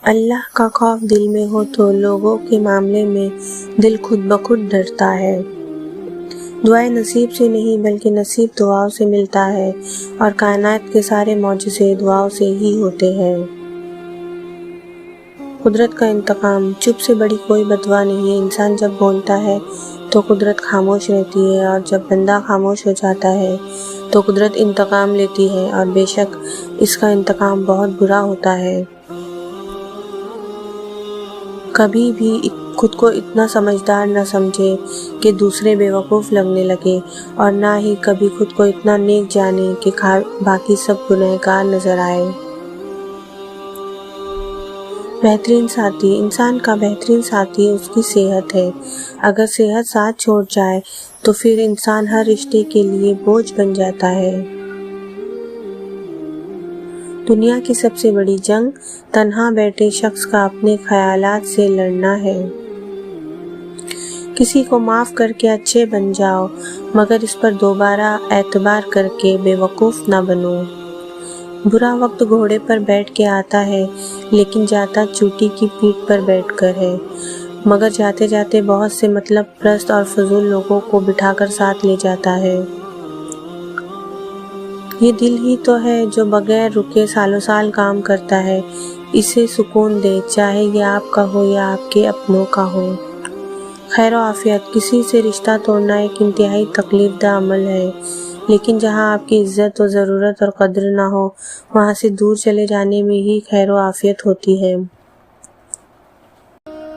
اللہ کا خوف دل میں ہو تو لوگوں کے معاملے میں دل خود بخود ڈرتا ہے۔ دعائیں نصیب سے نہیں بلکہ نصیب دعاؤں سے ملتا ہے، اور کائنات کے سارے معجزے دعاؤں سے ہی ہوتے ہیں۔ قدرت کا انتقام، چپ سے بڑی کوئی بددعا نہیں ہے۔ انسان جب بولتا ہے تو قدرت خاموش رہتی ہے، اور جب بندہ خاموش ہو جاتا ہے تو قدرت انتقام لیتی ہے، اور بے شک اس کا انتقام بہت برا ہوتا ہے۔ کبھی بھی خود کو اتنا سمجھدار نہ سمجھے کہ دوسرے بیوقوف لگنے لگے، اور نہ ہی کبھی خود کو اتنا نیک جانے کہ باقی سب گنہگار نظر آئے۔ بہترین ساتھی، انسان کا بہترین ساتھی اس کی صحت ہے۔ اگر صحت ساتھ چھوڑ جائے تو پھر انسان ہر رشتے کے لیے بوجھ بن جاتا ہے۔ دنیا کی سب سے بڑی جنگ تنہا بیٹھے شخص کا اپنے خیالات سے لڑنا ہے۔ کسی کو معاف کر کے اچھے بن جاؤ، مگر اس پر دوبارہ اعتبار کر کے بے وقوف نہ بنو۔ برا وقت گھوڑے پر بیٹھ کے آتا ہے، لیکن جاتا چوٹی کی پیٹھ پر بیٹھ کر ہے، مگر جاتے جاتے بہت سے مطلب پرست اور فضول لوگوں کو بٹھا کر ساتھ لے جاتا ہے۔ یہ دل ہی تو ہے جو بغیر رکے سالوں سال کام کرتا ہے۔ اسے سکون دے، چاہے یہ آپ کا ہو یا آپ کے اپنوں کا ہو۔ خیر و عافیت، کسی سے رشتہ توڑنا ایک انتہائی تکلیف دہ عمل ہے، لیکن جہاں آپ کی عزت و ضرورت اور قدر نہ ہو، وہاں سے دور چلے جانے میں ہی خیر و عافیت ہوتی ہے۔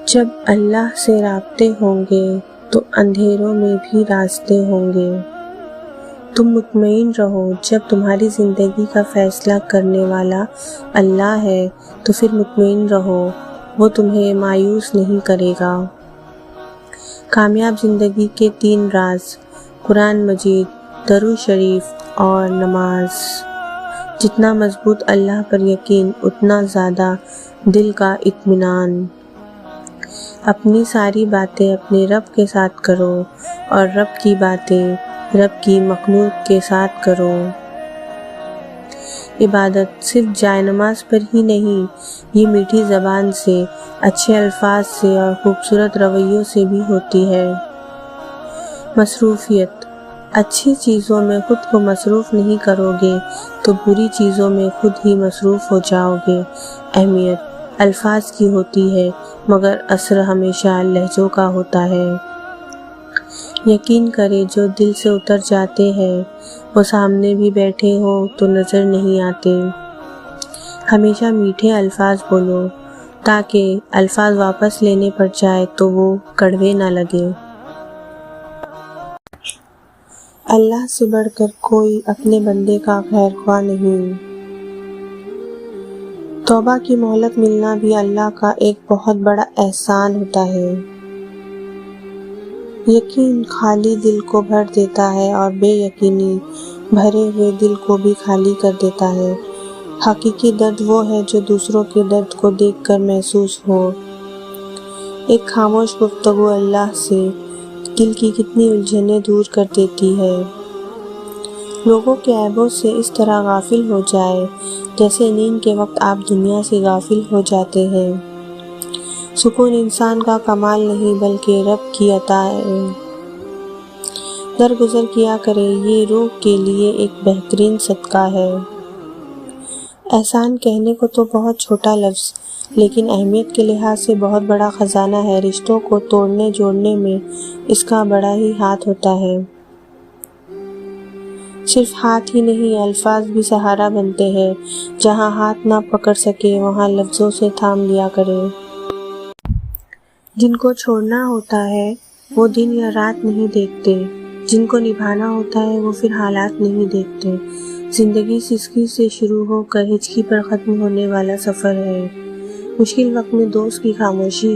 جب اللہ سے رابطے ہوں گے تو اندھیروں میں بھی راستے ہوں گے۔ تم مطمئن رہو، جب تمہاری زندگی کا فیصلہ کرنے والا اللہ ہے تو پھر مطمئن رہو، وہ تمہیں مایوس نہیں کرے گا۔ کامیاب زندگی کے 3 راز: قرآن مجید، درود شریف اور نماز۔ جتنا مضبوط اللہ پر یقین، اتنا زیادہ دل کا اطمینان۔ اپنی ساری باتیں اپنے رب کے ساتھ کرو، اور رب کی باتیں رب کی مخلوق کے ساتھ کرو۔ عبادت صرف جائے نماز پر ہی نہیں، یہ میٹھی زبان سے، اچھے الفاظ سے اور خوبصورت رویوں سے بھی ہوتی ہے۔ مصروفیت، اچھی چیزوں میں خود کو مصروف نہیں کرو گے تو بری چیزوں میں خود ہی مصروف ہو جاؤ گے۔ اہمیت الفاظ کی ہوتی ہے، مگر اثر ہمیشہ لہجوں کا ہوتا ہے۔ یقین کرے جو دل سے اتر جاتے ہیں، وہ سامنے بھی بیٹھے ہو تو نظر نہیں آتے۔ ہمیشہ میٹھے الفاظ بولو، تاکہ الفاظ واپس لینے پڑ جائے تو وہ کڑوے نہ لگے۔ اللہ سے بڑھ کر کوئی اپنے بندے کا خیر خواہ نہیں۔ توبہ کی مہلت ملنا بھی اللہ کا ایک بہت بڑا احسان ہوتا ہے۔ یقین خالی دل کو بھر دیتا ہے، اور بے یقینی بھرے ہوئے دل کو بھی خالی کر دیتا ہے۔ حقیقی درد وہ ہے جو دوسروں کے درد کو دیکھ کر محسوس ہو۔ ایک خاموش گفتگو اللہ سے دل کی کتنی الجھنیں دور کر دیتی ہے۔ لوگوں کے عیبوں سے اس طرح غافل ہو جائے جیسے نیند کے وقت آپ دنیا سے غافل ہو جاتے ہیں۔ سکون انسان کا کمال نہیں بلکہ رب کی عطا ہے۔ درگزر کیا کرے، یہ روح کے لیے ایک بہترین صدقہ ہے۔ احسان کہنے کو تو بہت چھوٹا لفظ، لیکن اہمیت کے لحاظ سے بہت بڑا خزانہ ہے۔ رشتوں کو توڑنے جوڑنے میں اس کا بڑا ہی ہاتھ ہوتا ہے۔ صرف ہاتھ ہی نہیں، الفاظ بھی سہارا بنتے ہیں۔ جہاں ہاتھ نہ پکڑ سکے وہاں لفظوں سے تھام لیا کرے۔ جن کو چھوڑنا ہوتا ہے وہ دن یا رات نہیں دیکھتے، جن کو نبھانا ہوتا ہے وہ پھر حالات نہیں دیکھتے۔ زندگی سسکی سے شروع ہو کر ہچکی پر ختم ہونے والا سفر ہے۔ مشکل وقت میں دوست کی خاموشی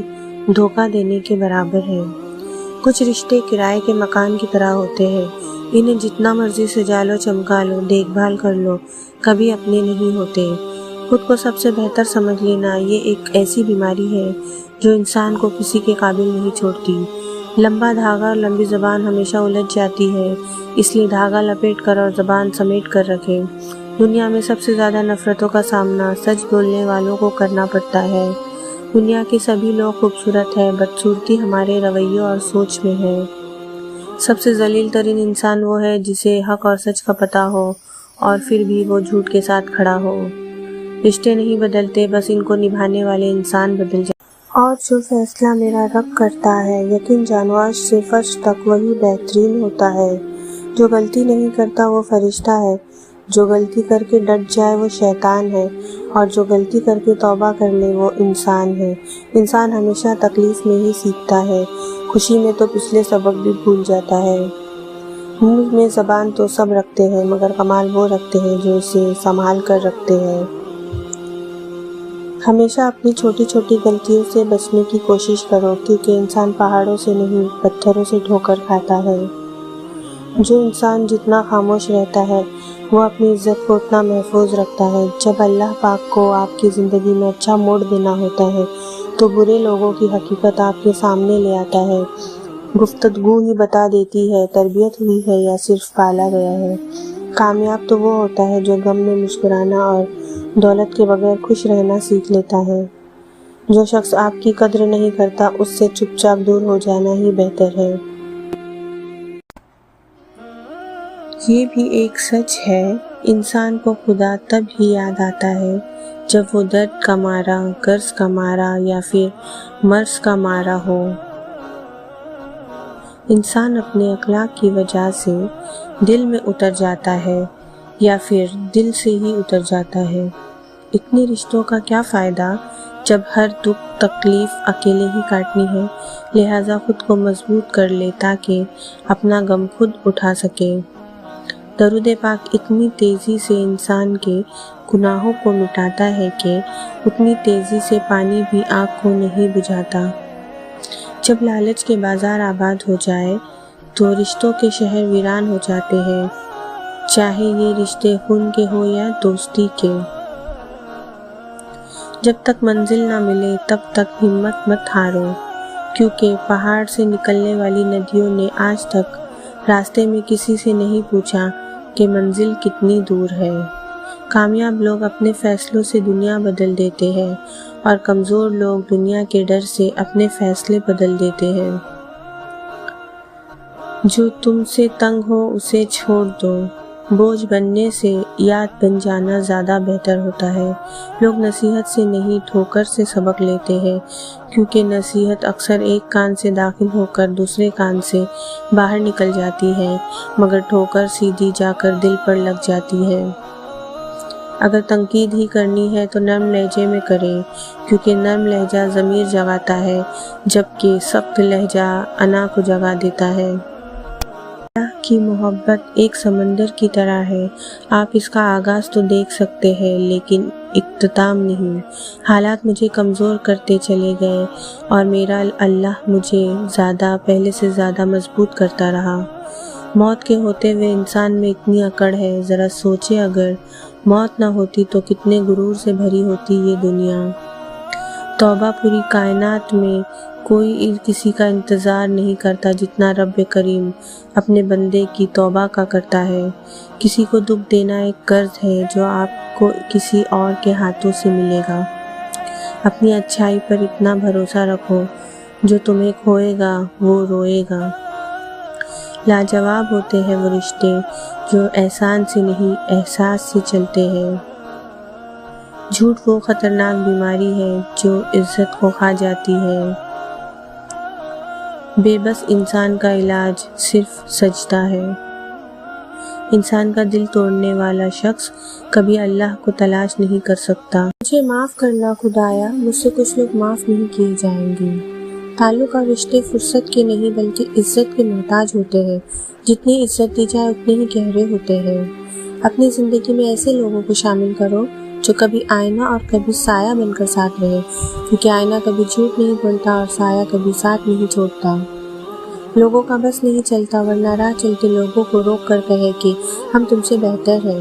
دھوکہ دینے کے برابر ہے۔ کچھ رشتے کرائے کے مکان کی طرح ہوتے ہیں، انہیں جتنا مرضی سجا لو، چمکا لو، دیکھ بھال کر لو، کبھی اپنے نہیں ہوتے۔ خود کو سب سے بہتر سمجھ لینا یہ ایک ایسی بیماری ہے جو انسان کو کسی کے قابل نہیں چھوڑتی۔ لمبا دھاگا اور لمبی زبان ہمیشہ الجھ جاتی ہے، اس لیے دھاگا لپیٹ کر اور زبان سمیٹ کر رکھیں۔ دنیا میں سب سے زیادہ نفرتوں کا سامنا سچ بولنے والوں کو کرنا پڑتا ہے۔ دنیا کے سبھی لوگ خوبصورت ہیں، بدصورتی ہمارے رویوں اور سوچ میں ہے۔ سب سے ذلیل ترین انسان وہ ہے جسے حق اور سچ کا پتہ ہو اور پھر بھی وہ جھوٹ کے ساتھ کھڑا ہو۔ رشتے نہیں بدلتے، بس ان کو نبھانے والے انسان بدل جاتے۔ اور جو فیصلہ میرا رب کرتا ہے، یقین جانو عرش سے فرش تک وہی بہترین ہوتا ہے۔ جو غلطی نہیں کرتا وہ فرشتہ ہے، جو غلطی کر کے ڈٹ جائے وہ شیطان ہے، اور جو غلطی کر کے توبہ کر لے وہ انسان ہے۔ انسان ہمیشہ تکلیف میں ہی سیکھتا ہے، خوشی میں تو پچھلے سبق بھی بھول جاتا ہے۔ منہ میں زبان تو سب رکھتے ہیں، مگر کمال وہ رکھتے ہیں جو اسے سنبھال کر رکھتے ہیں۔ ہمیشہ اپنی چھوٹی چھوٹی غلطیوں سے بچنے کی کوشش کرو، کیونکہ انسان پہاڑوں سے نہیں پتھروں سے ٹھوکر کھاتا ہے۔ جو انسان جتنا خاموش رہتا ہے وہ اپنی عزت کو اتنا محفوظ رکھتا ہے۔ جب اللہ پاک کو آپ کی زندگی میں اچھا موڑ دینا ہوتا ہے تو برے لوگوں کی حقیقت آپ کے سامنے لے آتا ہے۔ گفتگو ہی بتا دیتی ہے تربیت ہوئی ہے یا صرف پالا گیا ہے۔ کامیاب تو وہ ہوتا ہے جو غم میں مسکرانا اور دولت کے بغیر خوش رہنا سیکھ لیتا ہے۔ جو شخص آپ کی قدر نہیں کرتا اس سے چپ چاپ دور ہو جانا ہی بہتر ہے۔ یہ بھی ایک سچ ہے، انسان کو خدا تب ہی یاد آتا ہے جب وہ درد کا مارا، قرض کا مارا یا پھر مرض کا مارا ہو۔ انسان اپنے اخلاق کی وجہ سے دل میں اتر جاتا ہے یا پھر دل سے ہی اتر جاتا ہے۔ اتنے رشتوں کا کیا فائدہ جب ہر دکھ تکلیف اکیلے ہی کاٹنی ہے؟ لہٰذا خود کو مضبوط کر لے تاکہ اپنا غم خود اٹھا سکے۔ درود پاک اتنی تیزی سے انسان کے گناہوں کو مٹاتا ہے کہ اتنی تیزی سے پانی بھی آگ کو نہیں بجھاتا۔ جب لالچ کے بازار آباد ہو جائے تو رشتوں کے شہر ویران ہو جاتے ہیں، چاہے یہ رشتے خون کے ہوں یا دوستی کے۔ جب تک منزل نہ ملے تب تک ہمت مت ہارو، کیونکہ پہاڑ سے نکلنے والی ندیوں نے آج تک راستے میں کسی سے نہیں پوچھا کہ منزل کتنی دور ہے۔ کامیاب لوگ اپنے فیصلوں سے دنیا بدل دیتے ہیں اور کمزور لوگ دنیا کے ڈر سے اپنے فیصلے بدل دیتے ہیں۔ جو تم سے تنگ ہو اسے چھوڑ دو، بوجھ بننے سے یاد بن جانا زیادہ بہتر ہوتا ہے۔ لوگ نصیحت سے نہیں ٹھوکر سے سبق لیتے ہیں، کیونکہ نصیحت اکثر ایک کان سے داخل ہو کر دوسرے کان سے باہر نکل جاتی ہے، مگر ٹھوکر سیدھی جا کر دل پر لگ جاتی ہے۔ اگر تنقید ہی کرنی ہے تو نرم لہجے میں کریں، کیونکہ نرم لہجہ ضمیر جگاتا ہے جبکہ سخت لہجہ انا کو جگا دیتا ہے۔ اللہ کی محبت ایک سمندر کی طرح ہے، آپ اس کا آغاز تو دیکھ سکتے ہیں لیکن اختتام نہیں۔ حالات مجھے کمزور کرتے چلے گئے اور میرا اللہ مجھے پہلے سے زیادہ مضبوط کرتا رہا۔ موت کے ہوتے ہوئے انسان میں اتنی اکڑ ہے، ذرا سوچے اگر موت نہ ہوتی تو کتنے غرور سے بھری ہوتی یہ دنیا۔ توبہ پوری کائنات میں کوئی کسی کا انتظار نہیں کرتا جتنا رب کریم اپنے بندے کی توبہ کا کرتا ہے۔ کسی کو دکھ دینا ایک قرض ہے جو آپ کو کسی اور کے ہاتھوں سے ملے گا۔ اپنی اچھائی پر اتنا بھروسہ رکھو، جو تمہیں کھوئے گا وہ روئے گا۔ لاجواب ہوتے ہیں وہ رشتے جو احسان سے نہیں احساس سے چلتے ہیں۔ جھوٹ وہ خطرناک بیماری ہے جو عزت کو کھا جاتی ہے۔ بے بس انسان کا علاج صرف سجدہ ہے۔ انسان کا دل توڑنے والا شخص کبھی اللہ کو تلاش نہیں کر سکتا۔ مجھے معاف کرنا خدایا، مجھ سے کچھ لوگ معاف نہیں کیے جائیں گے۔ تعلق اور رشتے فرصت کے نہیں بلکہ عزت کے محتاج ہوتے ہیں۔ جتنی عزت دی جائے اتنے ہی گہرے ہوتے ہیں۔ اپنی زندگی میں ایسے لوگوں کو شامل کرو جو کبھی آئینہ اور کبھی سایہ بن کر ساتھ رہے، کیونکہ آئینہ کبھی جھوٹ نہیں بولتا اور سایہ کبھی ساتھ نہیں چھوڑتا۔ لوگوں کا بس نہیں چلتا، ورنہ راہ چلتے لوگوں کو روک کر کہے کہ ہم تم سے بہتر ہیں۔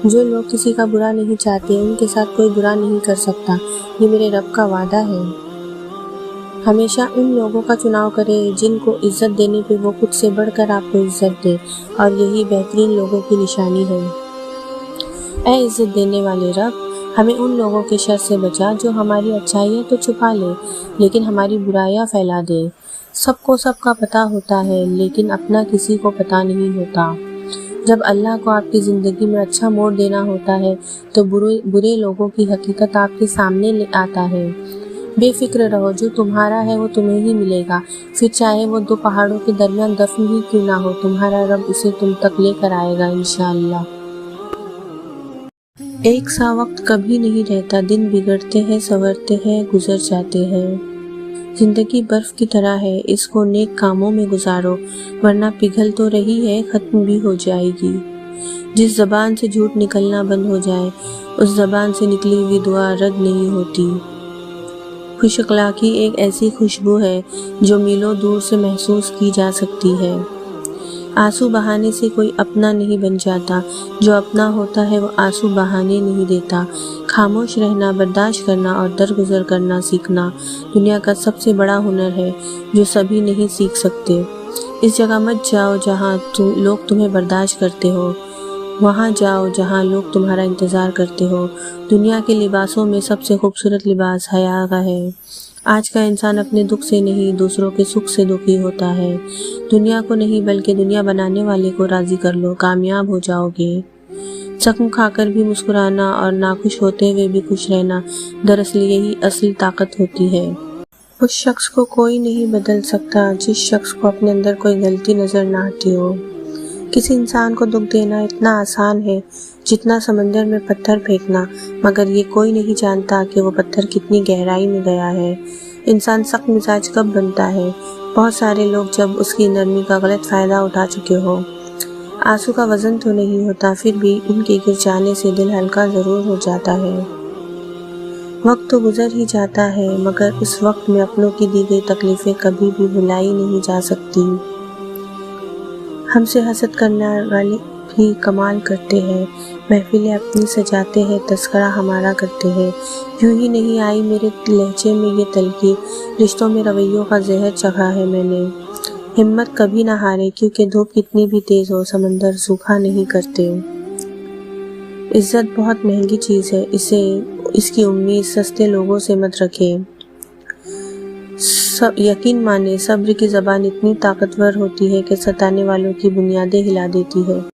جو لوگ کسی کا برا نہیں چاہتے ان کے ساتھ کوئی برا نہیں کر سکتا، یہ میرے رب کا وعدہ ہے۔ ہمیشہ ان لوگوں کا چناؤ کرے جن کو عزت دینے پہ وہ خود سے بڑھ کر آپ کو عزت دے، اور یہی بہترین لوگوں کی نشانی ہے۔ اے عزت دینے والے رب، ہمیں ان لوگوں کے شر سے بچا جو ہماری اچھائیاں تو چھپا لے لیکن ہماری برائیاں پھیلا دے۔ سب کو سب کا پتہ ہوتا ہے لیکن اپنا کسی کو پتہ نہیں ہوتا۔ جب اللہ کو آپ کی زندگی میں اچھا موڑ دینا ہوتا ہے تو برے لوگوں کی حقیقت آپ کے سامنے لے آتا ہے۔ بے فکر رہو، جو تمہارا ہے وہ تمہیں ہی ملے گا، پھر چاہے وہ 2 پہاڑوں کے درمیان دفن ہی کیوں نہ ہو، تمہارا رب اسے تم تک لے کر آئے گا انشاءاللہ۔ ایک سا وقت کبھی نہیں رہتا، دن بگڑتے ہیں، سنورتے ہیں، گزر جاتے ہیں۔ زندگی برف کی طرح ہے، اس کو نیک کاموں میں گزارو ورنہ پگھل تو رہی ہے، ختم بھی ہو جائے گی۔ جس زبان سے جھوٹ نکلنا بند ہو جائے اس زبان سے نکلی ہوئی دعا رد نہیں ہوتی۔ خوش اخلاقی ایک ایسی خوشبو ہے جو میلوں دور سے محسوس کی جا سکتی ہے۔ آنسو بہانے سے کوئی اپنا نہیں بن جاتا، جو اپنا ہوتا ہے وہ آنسو بہانے نہیں دیتا۔ خاموش رہنا، برداشت کرنا اور درگزر کرنا سیکھنا دنیا کا سب سے بڑا ہنر ہے جو سبھی نہیں سیکھ سکتے۔ اس جگہ مت جاؤ جہاں لوگ تمہیں برداشت کرتے ہو، وہاں جاؤ جہاں لوگ تمہارا انتظار کرتے ہو۔ دنیا کے لباسوں میں سب سے خوبصورت لباس حیا کا ہے۔ آج کا انسان اپنے دکھ سے نہیں دوسروں کے سکھ سے دکھی ہوتا ہے۔ دنیا کو نہیں بلکہ دنیا بنانے والے کو راضی کر لو، کامیاب ہو جاؤ گے۔ زخم کھا کر بھی مسکرانا اور ناخوش ہوتے ہوئے بھی خوش رہنا، دراصل یہی اصل طاقت ہوتی ہے۔ اس شخص کو کوئی نہیں بدل سکتا جس شخص کو اپنے اندر کوئی غلطی نظر نہ آتی ہو۔ کسی انسان کو دکھ دینا اتنا آسان ہے جتنا سمندر میں پتھر پھینکنا، مگر یہ کوئی نہیں جانتا کہ وہ پتھر کتنی گہرائی میں گیا ہے۔ انسان سخت مزاج کب بنتا ہے؟ بہت سارے لوگ جب اس کی نرمی کا غلط فائدہ اٹھا چکے ہو۔ آنسو کا وزن تو نہیں ہوتا، پھر بھی ان کے گر جانے سے دل ہلکا ضرور ہو جاتا ہے۔ وقت تو گزر ہی جاتا ہے مگر اس وقت میں اپنوں کی دی گئی تکلیفیں کبھی بھی بھلائی نہیں جا سکتی۔ ہم سے حسد کرنے والے بھی کمال کرتے ہیں، محفلیں اپنی سجاتے ہیں، تذکرہ ہمارا کرتے ہیں۔ یوں ہی نہیں آئی میرے لہجے میں یہ تلخی، رشتوں میں رویوں کا زہر چکھا ہے میں نے۔ ہمت کبھی نہ ہارے کیونکہ دھوپ کتنی بھی تیز ہو سمندر سوکھا نہیں کرتے۔ عزت بہت مہنگی چیز ہے، اس کی امید سستے لوگوں سے مت رکھیں۔ یقین مانے صبر کی زبان اتنی طاقتور ہوتی ہے کہ ستانے والوں کی بنیادیں ہلا دیتی ہے۔